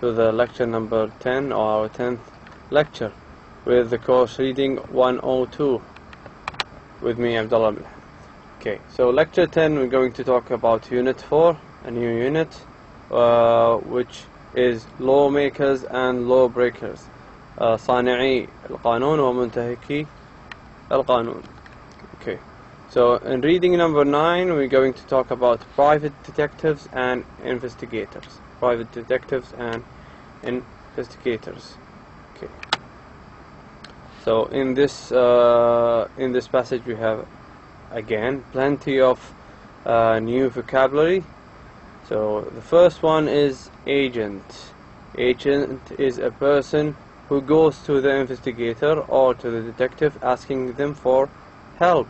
to the lecture number 10, or our 10th lecture, with the course reading 102 with me, Abdullah Milhan. Okay, so lecture 10 we're going to talk about unit 4, a new unit, which is lawmakers and lawbreakers, صانعي القانون ومنتهكي القانون. Okay, so in reading number 9 we're going to talk about private detectives and investigators. Private detectives and investigators. Okay, so in this passage we have again plenty of new vocabulary. So the first one is agent. Agent is a person who goes to the investigator or to the detective asking them for help.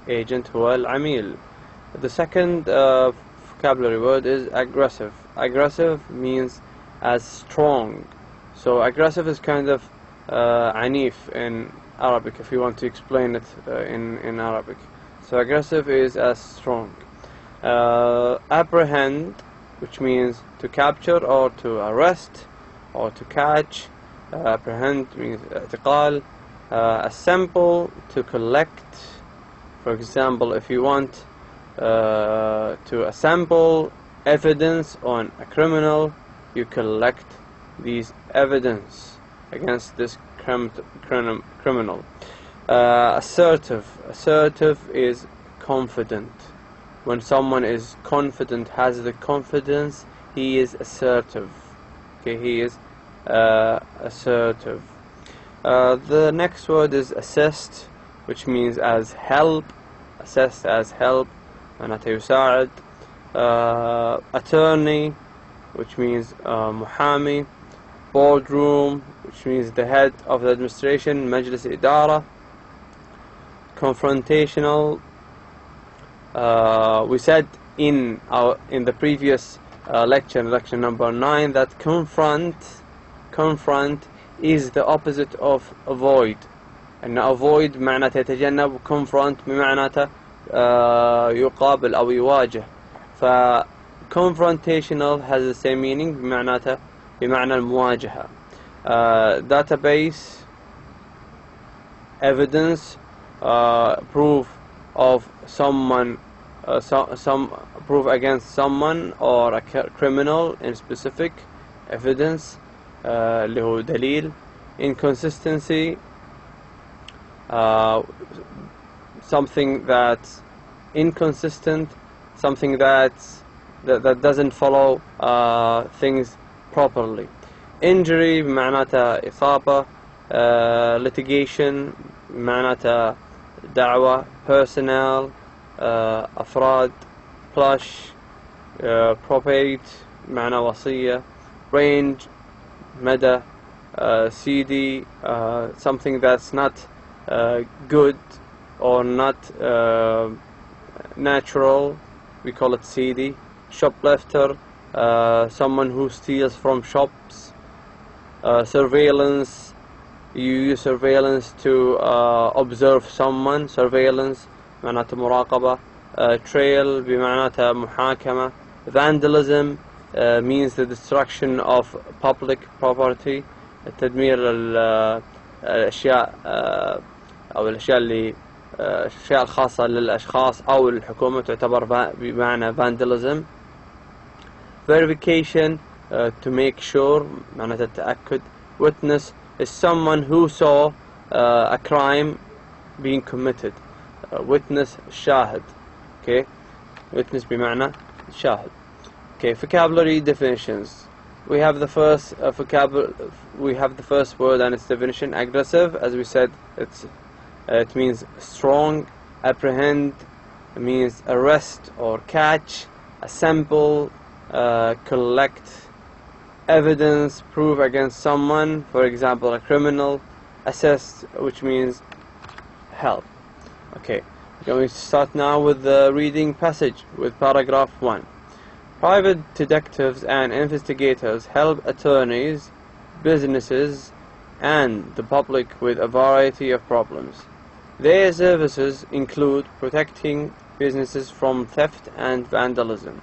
Agent هو العميل. The second vocabulary word is aggressive. Aggressive means as strong. So aggressive is kind of عنيف in Arabic, if you want to explain it in Arabic. So aggressive is as strong. Apprehend, which means to capture or to arrest or to catch. Apprehend means اعتقال. Assemble, to collect. For example, if you want to assemble evidence on a criminal, you collect these evidence against this criminal. Assertive. Assertive is confident. When someone is confident, has the confidence, he is assertive. Okay, he is assertive. The next word is assist, which means as help. Assist as help. معناته يساعد. Attorney, which means محامي. Boardroom, which means the head of the administration, مجلس إدارة. Confrontational. We said in the previous lecture number 9, that confront is the opposite of avoid. And avoid معناته يتجنب. confront بمعناته يقابل أو يواجه. ف confrontational has the same meaning بمعناته بمعنى المواجهة. Database, evidence, proof of someone, some proof against someone or a criminal in specific, evidence اللي هو دليل. Inconsistency, something that's inconsistent, something that doesn't follow things properly. Injury معناتها إصابة. Litigation معناتها دعوة. Personnel, أفراد. Plush, probate معنى وصية. Range مدى. CD, something that's not good or not natural, we call it CD. Shoplifter, someone who steals from shops. Surveillance, you use surveillance to observe someone. Surveillance معناته مراقبة. Trail بمعناتها محاكمة. Vandalism means the destruction of public property. تدمير الأشياء أو الأشياء الأشياء الخاصة للأشخاص أو الحكومة تعتبر بمعنى vandalism. Verification, to make sure معناته التأكد. Witness is someone who saw a crime being committed. Witness شاهد. Okay, witness بمعنى شاهد. Okay, vocabulary definitions. We have the first we have the first word and its definition. Aggressive, as we said, it means strong. Apprehend means arrest or catch. Assemble, collect evidence, prove against someone, for example a criminal. Assist, which means help. Okay, we're going to start now with the reading passage with paragraph 1. Private detectives and investigators help attorneys, businesses, and the public with a variety of problems. Their services include protecting businesses from theft and vandalism,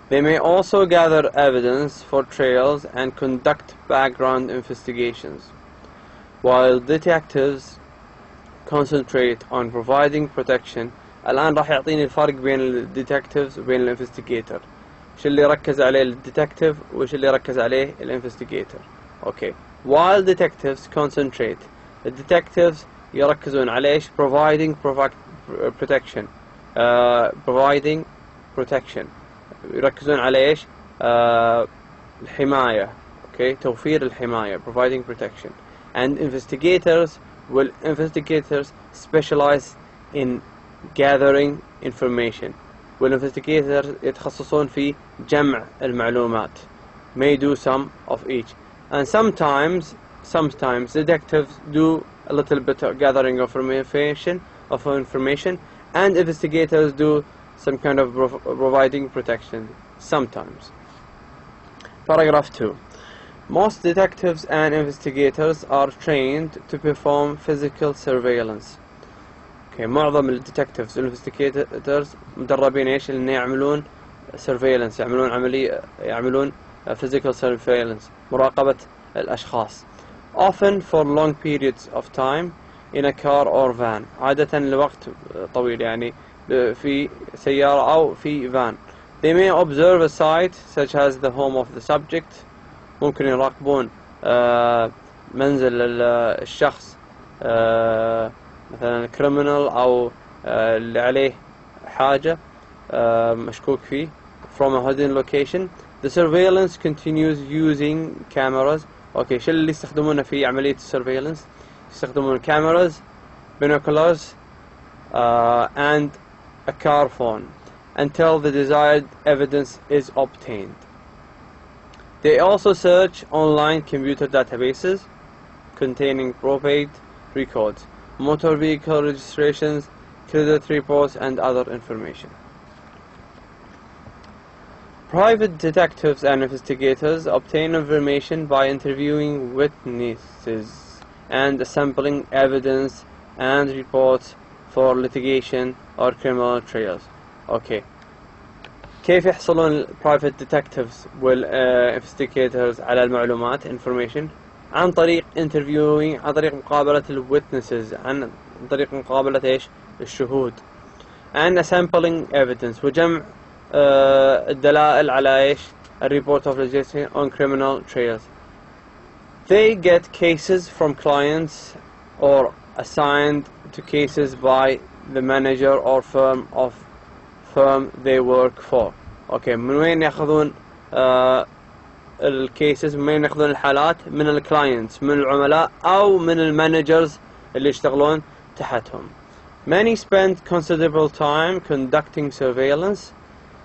They may also gather evidence for trails and conduct background investigations, while detectives concentrate on providing protection. الآن راح يعطيني الفرق بين الديتكتيفز وبين الانفستيجيتور. ايش اللي ركز عليه الديتكتيف وايش اللي ركز عليه الانفستيجيتور. اوكي. While detectives concentrate, the detectives يركزون على ايش؟ providing protection. providing protection. يركزون على ايش؟ الحماية. اوكي. توفير الحماية. providing protection. And investigators specialize in gathering information. والinvestigators يتخصصون في جمع المعلومات. May do some of each. And sometimes detectives do a little bit of gathering of information, and investigators do some kind of providing protection sometimes. Paragraph 2. Most detectives and investigators are trained to perform physical surveillance. Okay, معظم الديتكتيفز والانفستيجيتورز مدربين ايش؟ ان يعملون surveillance، يعملون physical surveillance، مراقبة الاشخاص. Often for long periods of time in a car or van. عادة لوقت طويل، يعني في سيارة أو في van. They may observe a site such as the home of the subject. ممكن يراقبون منزل الشخص، مثلا criminal أو اللي عليه حاجة مشكوك فيه. From a hidden location. The surveillance continues using cameras. اوكي، شو اللي يستخدمونه في عملية surveillance؟ يستخدمون cameras, binoculars, and a car phone until the desired evidence is obtained. They also search online computer databases containing probate records, motor vehicle registrations, credit reports, and other information. Private detectives and investigators obtain information by interviewing witnesses and assembling evidence and reports for litigation or criminal trials. Okay. كيف يحصلون private detectives investigators على المعلومات information؟ عن طريق interviewing، عن طريق مقابلة witnesses، عن طريق مقابلة ايش؟ الشهود. and assembling evidence، وجمع الدلائل على ايش؟ report of litigation on criminal trials. They get cases from clients or assigned to cases by the manager or firm they work for. اوكي، من وين ياخذون الكيسز؟ من وين ياخذون الحالات؟ من الكلاينتس، من العملاء او من المانجرز اللي يشتغلون تحتهم. Many spend considerable time conducting surveillance,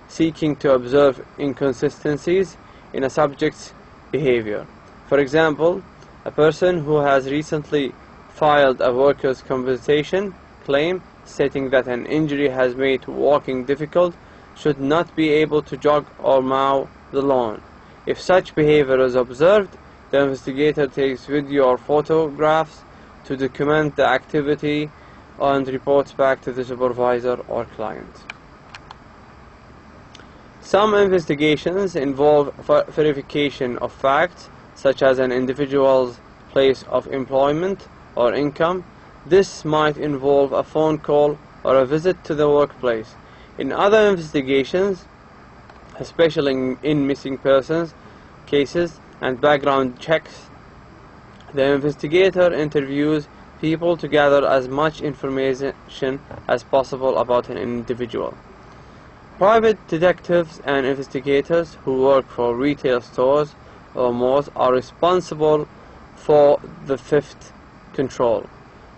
seeking to observe inconsistencies in a subject's behavior. For example, a person who has recently filed a workers' compensation claim stating that an injury has made walking difficult should not be able to jog or mow the lawn. If such behavior is observed, the investigator takes video or photographs to document the activity and reports back to the supervisor or client. Some investigations involve verification of facts, such as an individual's place of employment or income. This might involve a phone call or a visit to the workplace. In other investigations, especially in missing persons cases and background checks, the investigator interviews people to gather as much information as possible about an individual. Private detectives and investigators who work for retail stores or malls are responsible for the theft control.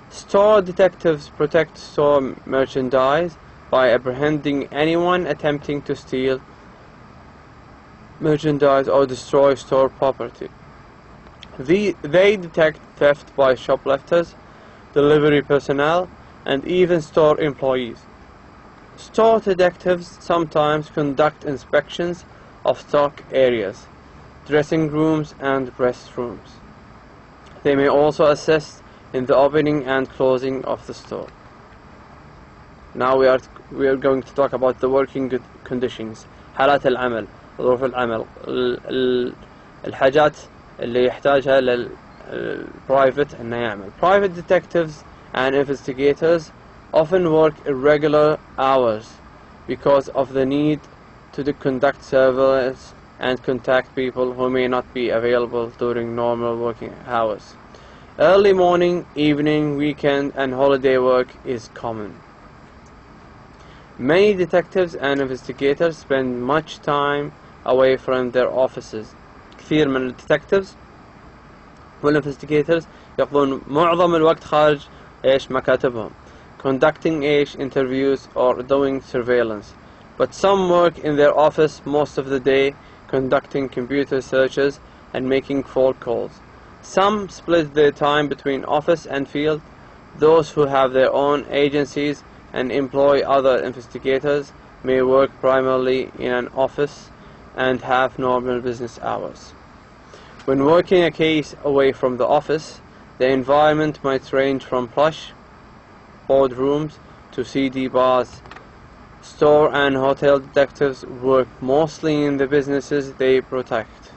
Store detectives protect store merchandise by apprehending anyone attempting to steal merchandise or destroy store property. They detect theft by shoplifters, delivery personnel, and even store employees. Store detectives sometimes conduct inspections of stock areas, dressing rooms, and restrooms. They may also assist in the opening and closing of the store. Now we are going to talk about the working conditions. حالات العمل، ظروف العمل، الحاجات اللي يحتاجها private إنه يعمل. Private detectives and investigators often work irregular hours because of the need to conduct surveillance and contact people who may not be available during normal working hours. Early morning, evening, weekend and holiday work is common. Many detectives and investigators spend much time away from their offices. كثير من الديتكتيفز والinvestigators يقضون معظم الوقت خارج مكاتبهم conducting interviews or doing surveillance, but some work in their office most of the day conducting computer searches and making phone calls. Some split their time between office and field. Those who have their own agencies and employ other investigators may work primarily in an office and have normal business hours. When working a case away from the office, the environment might range from plush boardrooms to CD bars. Store and hotel detectives work mostly in the businesses they protect.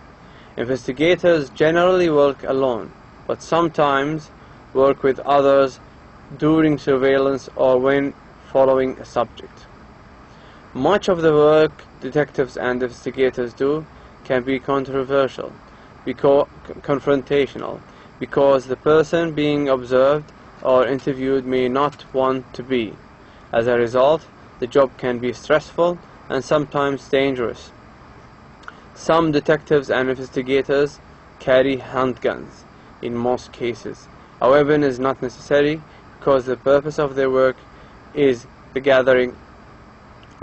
Investigators generally work alone, but sometimes work with others during surveillance or when following a subject. Much of the work detectives and investigators do can be controversial, confrontational, because the person being observed or interviewed may not want to be. As a result, the job can be stressful and sometimes dangerous. Some detectives and investigators carry handguns in most cases. A weapon is not necessary because the purpose of their work is the gathering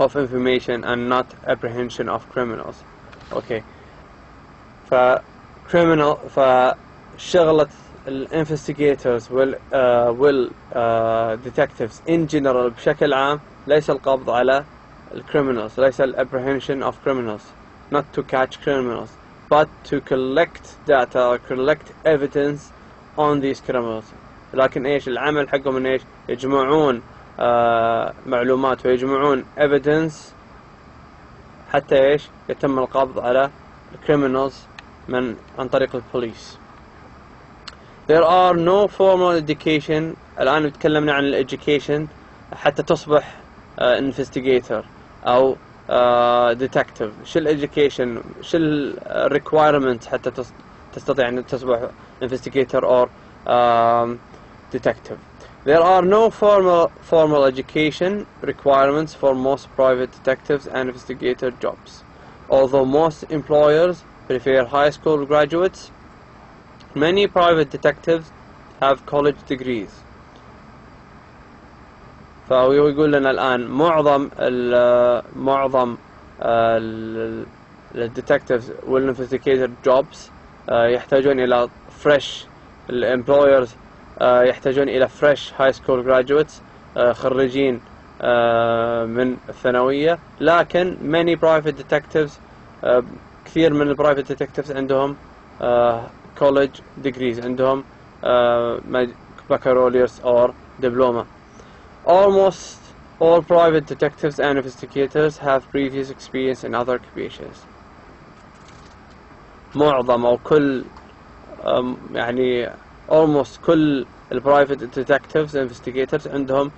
of information and not apprehension of criminals. Okay. فشغلة investigators detectives in general بشكل عام ليس القبض على criminals، ليس apprehension of criminals, not to catch criminals, but to collect data or collect evidence on these criminals. لكن العمل حقهم من يجمعون معلومات ويجمعون evidence حتى يتم القبض على criminals عن طريق البوليس. There are no formal education. الآن تكلمنا عن education حتى تصبح investigator أو detective. شو education؟ شو requirement حتى تستطيع أن تصبح investigator or detective. There are no formal education requirements for most private detectives and investigator jobs. Although most employers prefer high school graduates, many private detectives have college degrees. فيقول لنا الآن معظم الديتكتيفز والinvestigator jobs يحتاجون إلى fresh employers يحتاجون إلى fresh high school graduates خريجين من الثانوية. لكن many private detectives كثير من private detectives عندهم college degrees، عندهم baccalaureate or diploma. Almost all private detectives and investigators have previous experience in other occupations. معظم أو كل يعني almost كل private detectives and investigators عندهم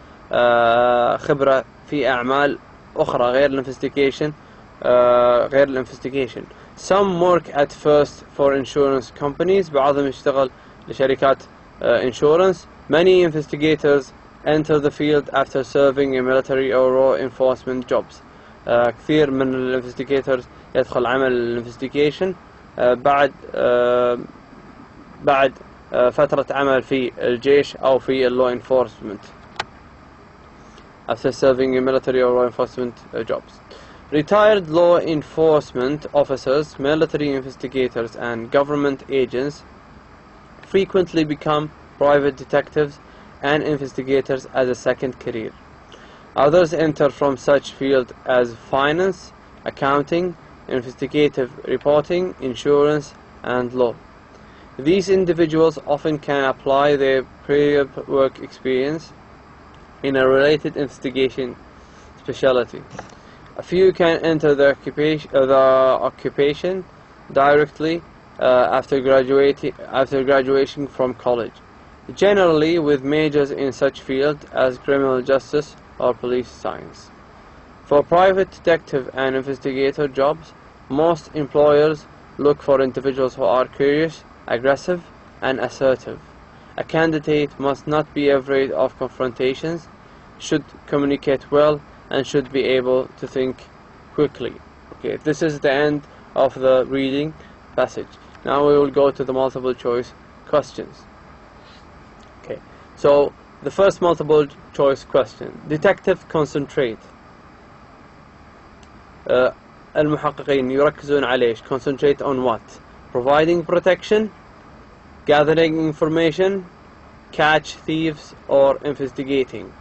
خبرة في أعمال أخرى غير الانفستيجيشن. Some work at first for insurance companies. بعضهم يشتغل لشركات insurance. Many investigators enter the field after serving in military or law enforcement jobs. كثير من الانفستيجيتورز يدخل عمل الانفستيجيشن بعد فترة عمل في الجيش أو في law enforcement after serving in military or law enforcement jobs. Retired law enforcement officers, military investigators and government agents frequently become private detectives and investigators as a second career. Others enter from such fields as finance, accounting, investigative reporting, insurance and law. These individuals often can apply their prior work experience in a related investigation specialty. A few can enter the occupation directly after graduation from college, generally with majors in such fields as criminal justice or police science. For private detective and investigator jobs, most employers look for individuals who are curious, aggressive, and assertive. A candidate must not be afraid of confrontations, should communicate well, and should be able to think quickly. Okay, this is the end of the reading passage. Now we will go to the multiple choice questions. Okay, so the first multiple choice question: detective concentrate. المحققين يركزون على إيش؟ Concentrate on what? Providing protection, gathering information, catch thieves, or investigating.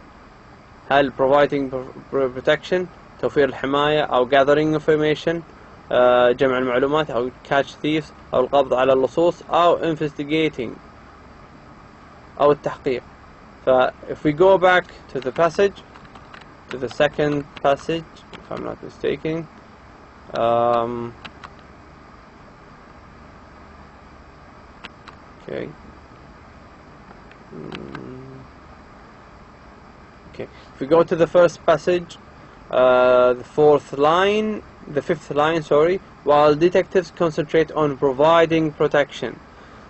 هل providing protection توفير الحماية أو gathering information جمع المعلومات أو catch thieves أو القبض على اللصوص أو investigating أو التحقيق. If we go back to the passage, to the second passage, if I'm not mistaken, okay. Okay, if we go to the first passage, the fifth line, sorry, while detectives concentrate on providing protection.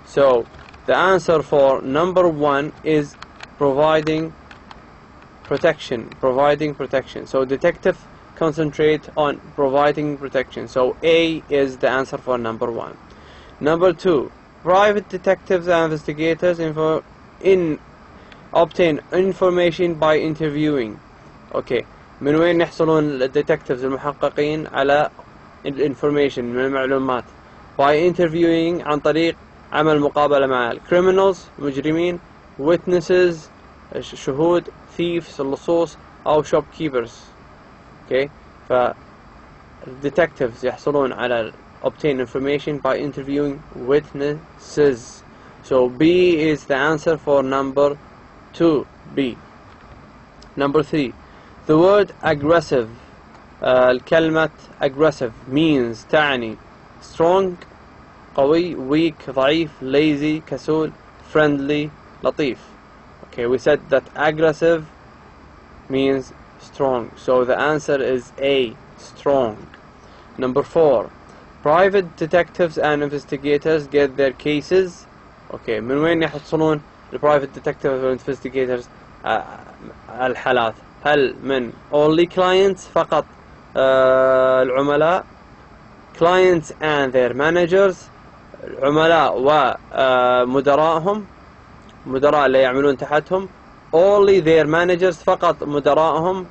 So the answer for number 1 is providing protection. So detective concentrate on providing protection. So A is the answer for number 1. Number 2, private detectives and investigators obtain information by interviewing. Okay, من وين يحصلون الديتكتيفز المحققين على information من المعلومات؟ by interviewing، عن طريق عمل مقابلة مع criminals مجرمين، witnesses شهود، thieves اللصوص، أو shopkeepers. Okay, ف detectives يحصلون على obtain information by interviewing witnesses. So B is the answer for number 2, B. Number 3, the word aggressive, الكلمة aggressive means تعني strong قوي، weak ضعيف، lazy كسول، friendly لطيف. Okay, we said that aggressive means strong, so the answer is A, strong. Number 4, private detectives and investigators get their cases. Okay, من وين يحصلون private detectives and investigators الحالات؟ هل من only clients فقط العملاء، clients and their managers، العملاء ومدراءهم، مدراء اللي يعملون تحتهم، only their managers فقط مدراءهم،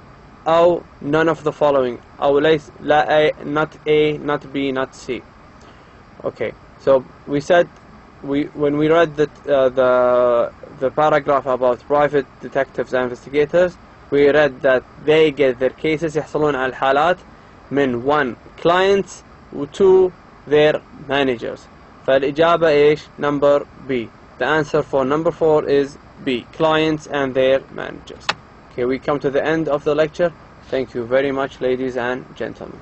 أو none of the following، أو ليس لا not A, not B, not C. Okay, so we said when we read the paragraph about private detectives and investigators, we read that they get their cases يحصلون على الحالات من 1 clients و 2 their managers. فالإجابة إيش؟ number B. The answer for number 4 is B, clients and their managers. Okay, we come to the end of the lecture. Thank you very much, ladies and gentlemen.